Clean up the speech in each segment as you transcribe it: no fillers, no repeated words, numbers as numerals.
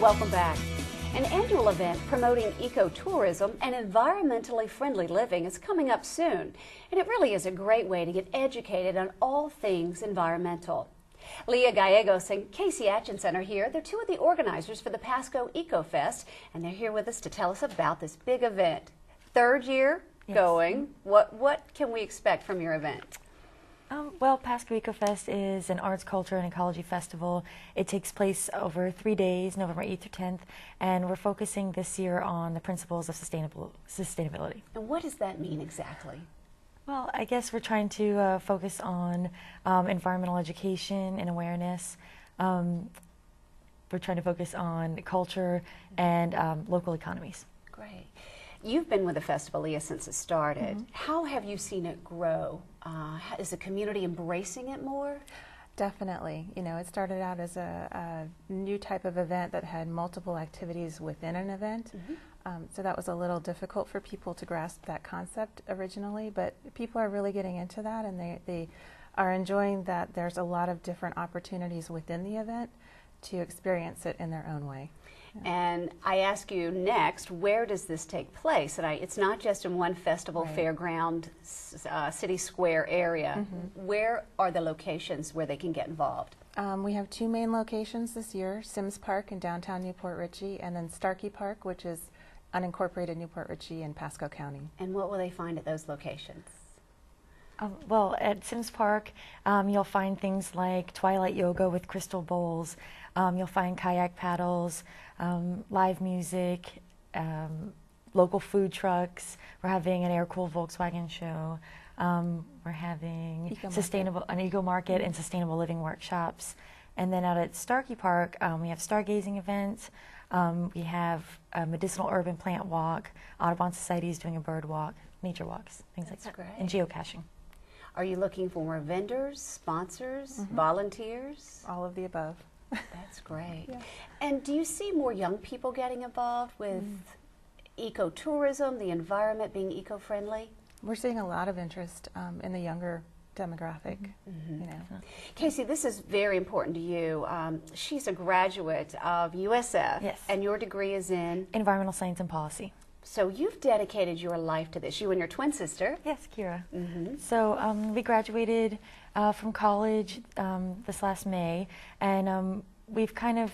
Welcome back. An annual event promoting ecotourism and environmentally friendly living is coming up soon, and it really is a great way to get educated on all things environmental. Leah Gallegos and Casey Atchison are here. They're two of the organizers for the Pasco Eco Fest, and they're here with us to tell us about this big event. Third year going. What can we expect from your event? Well, Pasco Eco Fest is an arts, culture, and ecology festival. It takes place over 3 days, November 8th through 10th, and we're focusing this year on the principles of sustainability. And what does that mean exactly? Well, I guess we're trying to focus on environmental education and awareness. We're trying to focus on culture and local economies. Great. You've been with the festival, Leah, since it started. How have you seen it grow? Is the community embracing it more? Definitely. You know, it started out as a new type of event that had multiple activities within an event. So that was a little difficult for people to grasp that concept originally, but people are really getting into that, and they are enjoying that there's a lot of different opportunities within the event to experience it in their own way. And I ask you next, where does this take place? And it's not just in one festival, fairground, city square area. Where are the locations where they can get involved? We have 2 main locations this year, Sims Park in downtown Newport Richey, and then Starkey Park, which is unincorporated Newport Richey in Pasco County. And what will they find at those locations? Well, at Sims Park, you'll find things like twilight yoga with crystal bowls. You'll find kayak paddles, live music, local food trucks. We're having an air-cooled Volkswagen show. We're having an eco market and sustainable living workshops. And then out at Starkey Park, we have stargazing events. We have a medicinal urban plant walk. Audubon Society is doing a bird walk, nature walks, things like that, great. and geocaching. Are you looking for more vendors, sponsors, volunteers? All of the above. That's great. And do you see more young people getting involved with ecotourism, the environment being eco-friendly? We're seeing a lot of interest in the younger demographic. You know. Casey, this is very important to you. She's a graduate of USF, and your degree is in? Environmental Science and Policy. So you've dedicated your life to this, you and your twin sister. Yes, Kira. So we graduated from college this last May, and we've kind of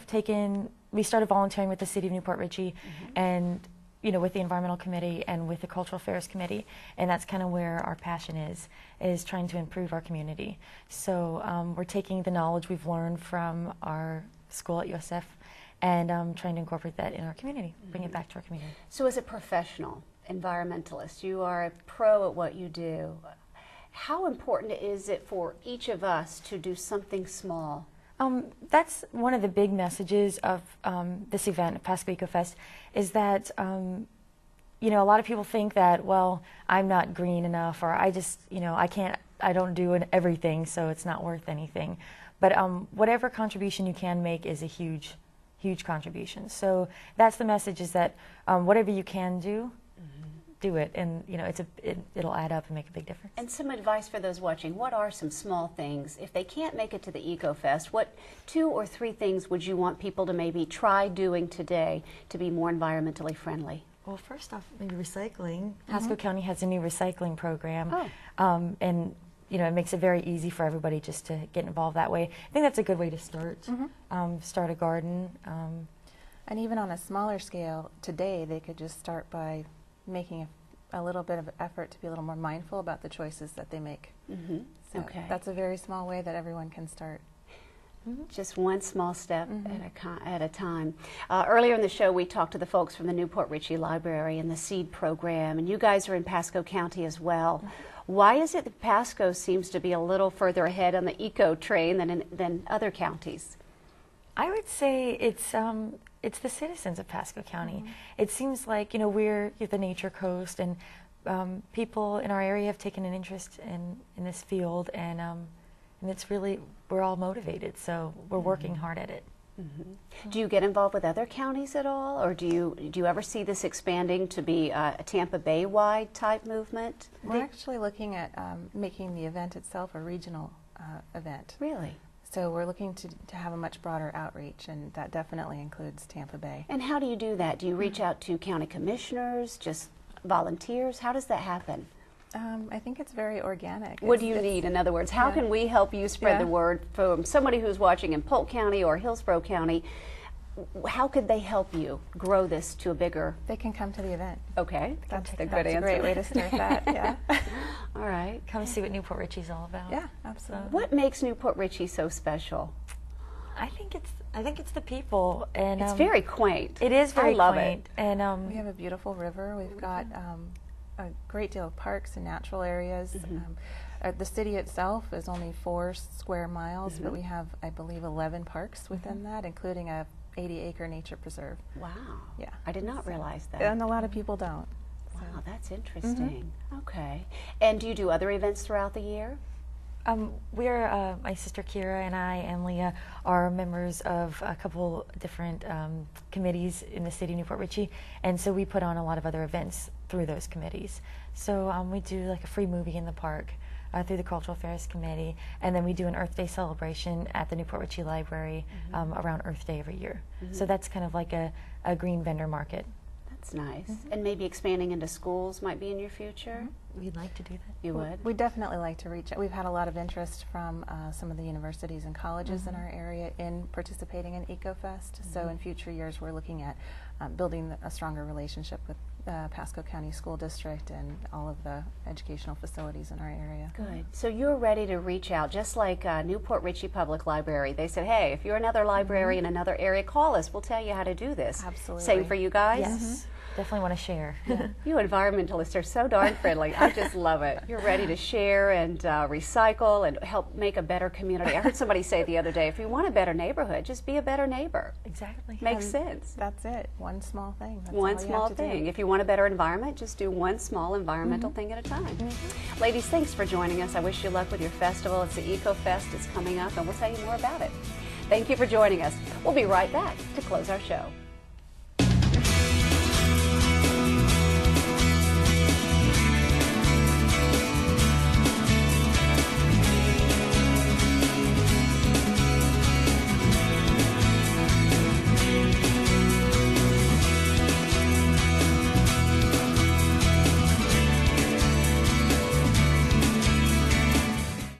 we started volunteering with the City of Newport Richey, and with the Environmental Committee and with the Cultural Affairs Committee, and that's kind of where our passion is trying to improve our community. So we're taking the knowledge we've learned from our school at USF and trying to incorporate that in our community, bring it back to our community. So as a professional environmentalist, you are a pro at what you do. How important is it for each of us to do something small? That's one of the big messages of this event, Pasco Eco Fest, is that a lot of people think that, well, I'm not green enough, or I just, I don't do everything, so it's not worth anything. But whatever contribution you can make is a huge contribution. So that's the message, is that whatever you can do, do it, and it'll add up and make a big difference. And some advice for those watching: what are some small things, if they can't make it to the Eco Fest, what 2 or 3 things would you want people to maybe try doing today to be more environmentally friendly? Well, first off, maybe recycling. Pasco County has a new recycling program, and it makes it very easy for everybody just to get involved that way. I think that's a good way to start. Start a garden. And even on a smaller scale, today they could just start by making a little bit of effort to be a little more mindful about the choices that they make. So that's a very small way that everyone can start. Just one small step at a time. Earlier in the show, we talked to the folks from the Newport Richey Library and the SEED program, and you guys are in Pasco County as well. Why is it that Pasco seems to be a little further ahead on the eco train than other counties? I would say it's the citizens of Pasco County. It seems like we're the nature coast, and people in our area have taken an interest in this field, and it's really, we're all motivated, so we're working hard at it. Do you get involved with other counties at all, or do you ever see this expanding to be a Tampa Bay wide type movement? We're actually looking at making the event itself a regional event. Really? So we're looking to have a much broader outreach, and that definitely includes Tampa Bay. And how do you do that? Do you reach out to county commissioners, just volunteers? How does that happen? I think it's very organic. What do you need, in other words? How can we help you spread the word from somebody who's watching in Polk County or Hillsborough County? How could they help you grow this to a bigger... They can come to the event. Okay, that's a good answer. That's a great way to start that, yeah. All right. Come see what Newport Richey's all about. Yeah, absolutely. What makes Newport Richey so special? I think it's the people, and it's very quaint. It is very I love quaint, it. and we have a beautiful river. We've got a great deal of parks and natural areas. The city itself is only 4 square miles, but we have, I believe, 11 parks within that, including a 80-acre nature preserve. Wow. Yeah. I did not realize that. And a lot of people don't. Wow, that's interesting. Okay. And do you do other events throughout the year? We're, my sister Kira and I and Leah are members of a couple different committees in the city of Newport Richey, and so we put on a lot of other events through those committees. So we do like a free movie in the park through the Cultural Affairs Committee, and then we do an Earth Day celebration at the Newport Richey Library around Earth Day every year. So that's kind of like a green vendor market. That's nice. And maybe expanding into schools might be in your future? We'd like to do that. You would? We'd definitely like to reach out. We've had a lot of interest from some of the universities and colleges in our area in participating in EcoFest. So in future years we're looking at building a stronger relationship with Pasco County School District and all of the educational facilities in our area. Good. So you're ready to reach out, just like Newport Richey Public Library. They said, hey, if you're another library in another area, call us. We'll tell you how to do this. Absolutely. Same for you guys? Yes. Definitely want to share. You environmentalists are so darn friendly. I just love it. You're ready to share and recycle and help make a better community. I heard somebody say the other day, if you want a better neighborhood, just be a better neighbor. Exactly. Makes sense. That's it. One small thing. That's One all you small have to thing. do. If you want a better environment, just do one small environmental thing at a time. Ladies, thanks for joining us. I wish you luck with your festival. It's the Eco Fest. It's coming up, and we'll tell you more about it. Thank you for joining us. We'll be right back to close our show.